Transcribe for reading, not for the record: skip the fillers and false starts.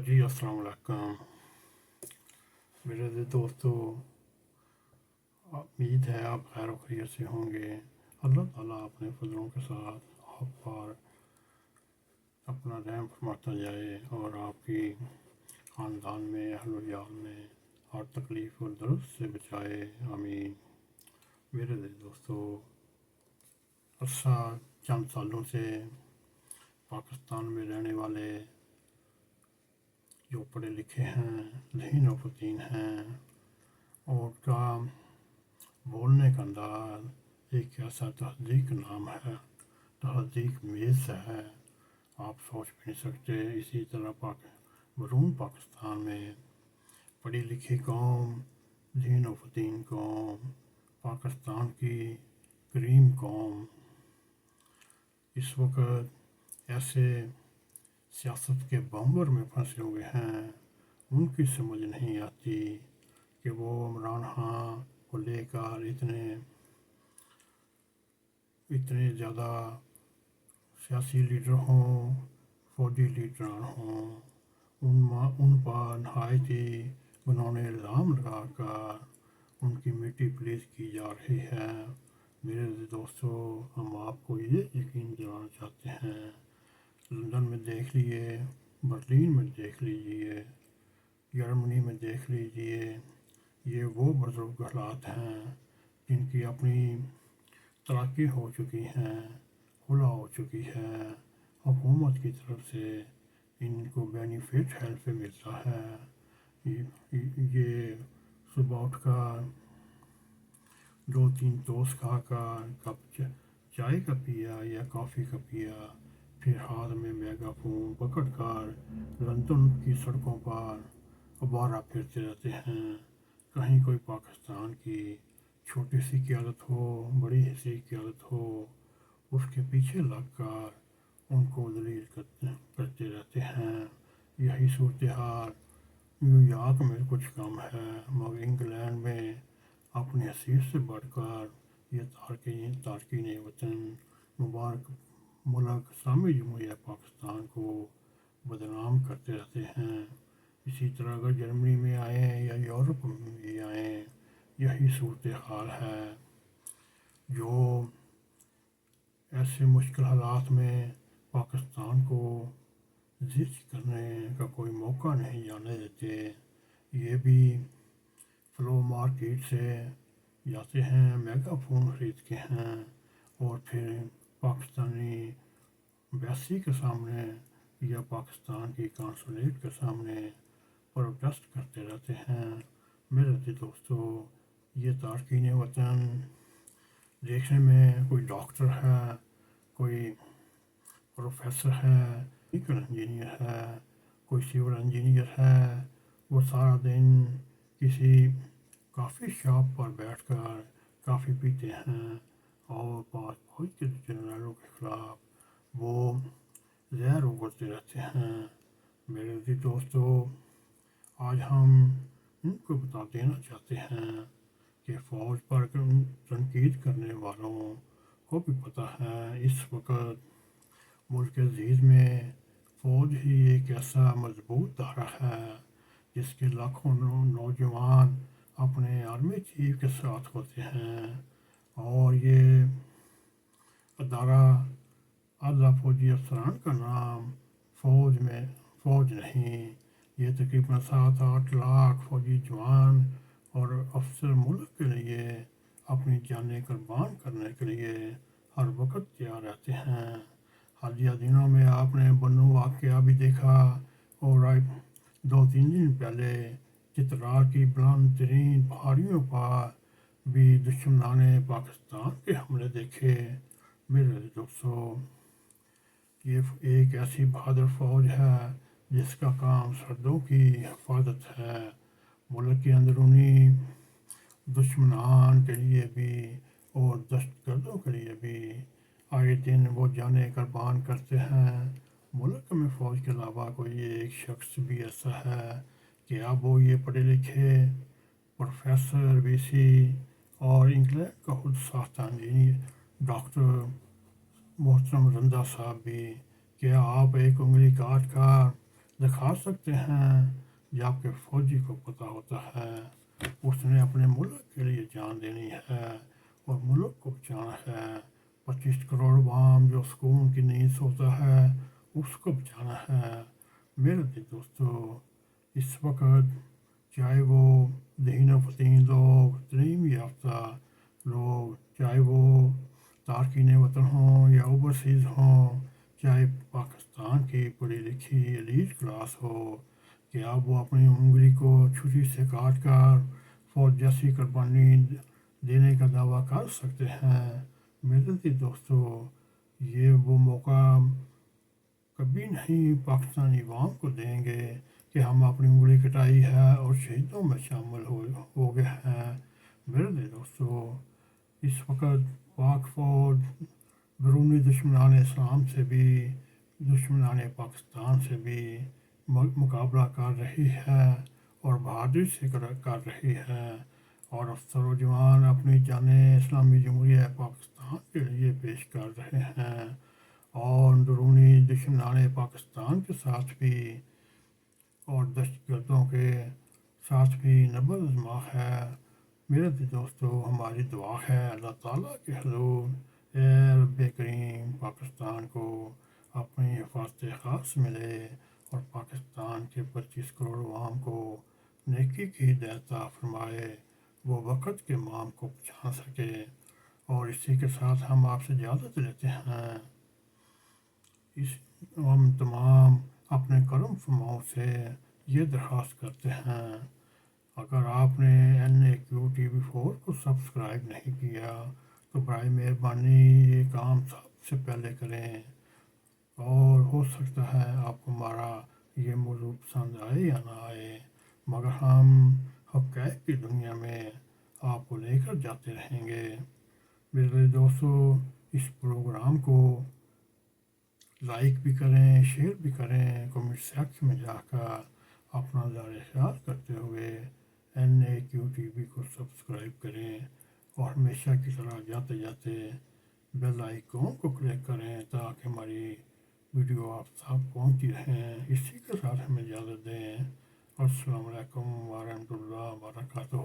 جی السلام علیکم میرے دوستو، امید ہے آپ خیر و خیریت سے ہوں گے۔ اللہ تعالیٰ اپنے فضلوں کے ساتھ آپ پر اپنا رحم فرماتا جائے اور آپ کی خاندان میں اہل و عیال میں ہر تکلیف اور درد سے بچائے، آمین۔ میرے دوستو، عرصہ چند سالوں سے پاکستان میں رہنے والے جو پڑھے لکھے ہیں، ذہین و فطین ہیں، اور کا بولنے کا انداز ایک ایسا تہذیب نام ہے، تہذیب میز ہے، آپ سوچ بھی نہیں سکتے۔ اسی طرح بیرون پاکستان میں پڑھی لکھی قوم، ذہین و فطین قوم، پاکستان کی کریم قوم اس وقت ایسے سیاست کے بامبر میں پھنسے ہوئے ہیں، ان کی سمجھ نہیں آتی کہ وہ عمران خان کو لے کر اتنے زیادہ سیاسی لیڈر ہوں، فوجی لیڈران ہوں، ان پر نہایتی انہوں نے الزام لگا کر ان کی مٹی پلیس کی جا رہی ہے۔ میرے دوستو، ہم آپ کو یہ یقین دلانا چاہتے ہیں، لندن میں دیکھ لیجیے، برلین میں دیکھ لیجیے، جرمنی میں دیکھ لیجیے، یہ وہ بزرگ حالات ہیں جن کی اپنی ترقی ہو چکی ہیں، کھلا ہو چکی ہے، حکومت کی طرف سے ان کو بینیفٹ ہیلپ ملتا ہے۔ یہ صبح اٹھ کر 2-3 ٹوسٹ کھا کر کپ چائے کا پیا یا کافی کا پیا، پھر ہاتھ میں میگا فون پکڑ کر لندن کی سڑکوں پر آوارہ پھرتے رہتے ہیں۔ کہیں کوئی پاکستان کی چھوٹی سی قیادت ہو، بڑی سی قیادت ہو، اس کے پیچھے لگ کر ان کو ذلیل کرتے رہتے ہیں۔ یہی صورتحال نیو یارک میں کچھ کم ہے، مگر انگلینڈ میں اپنی حیثیت سے بڑھ کر یہ تارکین وطن مبارک ملک اسلامی جمہوریہ پاکستان کو بدنام کرتے رہتے ہیں۔ اسی طرح اگر جرمنی میں آئیں یا یورپ میں بھی آئیں، یہی صورتحال ہے۔ جو ایسے مشکل حالات میں پاکستان کو زچ کرنے کا کوئی موقع نہیں جانے دیتے، یہ بھی فلو مارکیٹ سے جاتے ہیں، میگا فون خریدتے ہیں اور پھر پاکستانی ایمبیسی کے سامنے یا پاکستان کی قونصلیٹ کے سامنے پروٹیسٹ کرتے رہتے ہیں۔ میرے دوستو، یہ تارکین وطن دیکھنے میں کوئی ڈاکٹر ہے، کوئی پروفیسر ہے، میکینیکل انجینئر ہے، کوئی سول انجینئر ہے، وہ سارا دن کسی کافی شاپ پر بیٹھ کر کافی پیتے ہیں اور فوج کے جنرلوں کے خلاف وہ زہر اگلتے رہتے ہیں۔ میرے دوستو، آج ہم ان کو بتا دینا چاہتے ہیں کہ فوج پر تنقید کرنے والوں کو بھی پتہ ہے اس وقت ملک عزیز میں فوج ہی ایک ایسا مضبوط دھارا ہے جس کے لاکھوں نوجوان اپنے آرمی چیف کے ساتھ ہوتے ہیں، اور یہ ادارہ اعلیٰ فوجی افسران کا نام فوج نہیں، یہ تقریباً 7-8 لاکھ فوجی جوان اور افسر ملک کے لیے اپنی جانیں قربان کرنے کے لیے ہر وقت تیار رہتے ہیں۔ حالیہ دنوں میں آپ نے بنو واقعہ بھی دیکھا، اور 2-3 دن پہلے چترال کی بلند ترین پہاڑیوں پر بھی دشمنان پاکستان کے حملے دیکھے۔ میرے دوستو، یہ ایک ایسی بہادر فوج ہے جس کا کام سرحدوں کی حفاظت ہے، ملک کے اندرونی دشمنان کے لیے بھی اور دہشت گردوں کے لیے بھی آئے دن وہ جانیں قربان کرتے ہیں۔ ملک میں فوج کے علاوہ کوئی ایک شخص بھی ایسا ہے کہ اب وہ یہ پڑھے لکھے پروفیسر، وی سی اور انگلینڈ کا خود ساختہ انجینئر ڈاکٹر محترم رندہ صاحب بھی، کیا آپ ایک انگلی کاٹ کر دکھا سکتے ہیں جب کہ فوجی کو پتہ ہوتا ہے اس نے اپنے ملک کے لیے جان دینی ہے اور ملک کو بچانا ہے۔ 25 کروڑ عوام جو سکون کی نیند سوتا ہے اس کو بچانا ہے۔ میرے دوستو، اس وقت چاہے وہ ذہین و فطین لوگ، تعلیم یافتہ لوگ، چاہے وہ تارکین وطن ہوں یا اوورسیز ہوں، چاہے پاکستان کی پڑھی لکھی ایلیٹ کلاس ہو، کہ اب وہ اپنی انگلی کو چھری سے کاٹ کر فوج جیسی قربانی دینے کا دعویٰ کر سکتے ہیں۔ میرے دوستو، یہ وہ موقع کبھی نہیں پاکستانی عوام کو دیں گے کہ ہم اپنی انگلی کٹائی ہے اور شہیدوں میں شامل ہو گئے ہیں۔ میرے دوستو، اس وقت پاک فوج بیرونی دشمنان اسلام سے بھی، دشمنان پاکستان سے بھی مقابلہ کر رہی ہے اور بہادری سے کر رہی ہے، اور افسر و جوان اپنی جانیں اسلامی جمہوریہ پاکستان کے لیے پیش کر رہے ہیں، اور اندرونی دشمنان پاکستان کے ساتھ بھی اور دہشت گردوں کے ساتھ بھی نبض آزما ہے۔ میرے دوستو، ہماری دعا ہے اللہ تعالیٰ کے حضور، اے رب کریم پاکستان کو اپنی حفاظت خاص ملے اور پاکستان کے 25 کروڑ عوام کو نیکی کی ہدایت عطا فرمائے، وہ وقت کے امام کو پہچان سکے۔ اور اسی کے ساتھ ہم آپ سے اجازت لیتے ہیں۔ ہم تمام اپنے کرم فرماؤں سے یہ درخواست کرتے ہیں، اگر آپ نے NAQTV4 کو سبسکرائب نہیں کیا تو برائے مہربانی یہ کام سب سے پہلے کریں، اور ہو سکتا ہے آپ کو ہمارا یہ موضوع پسند آئے یا نہ آئے، مگر ہم حقائق کی دنیا میں آپ کو لے کر جاتے رہیں گے۔ میرے دوستو، اس پروگرام کو لائک بھی کریں، شیئر بھی کریں، کمنٹ سیکشن میں جا کر اپنا نظر خیال کرتے ہوئے NAQTV کو سبسکرائب کریں، اور ہمیشہ کی طرح جاتے جاتے بیل آئیکن کو کلک کریں تاکہ ہماری ویڈیو آپ تک پہنچتی رہیں۔ اسی کے ساتھ ہمیں اجازت دیں۔ السلام علیکم ورحمۃ اللہ وبرکاتہ۔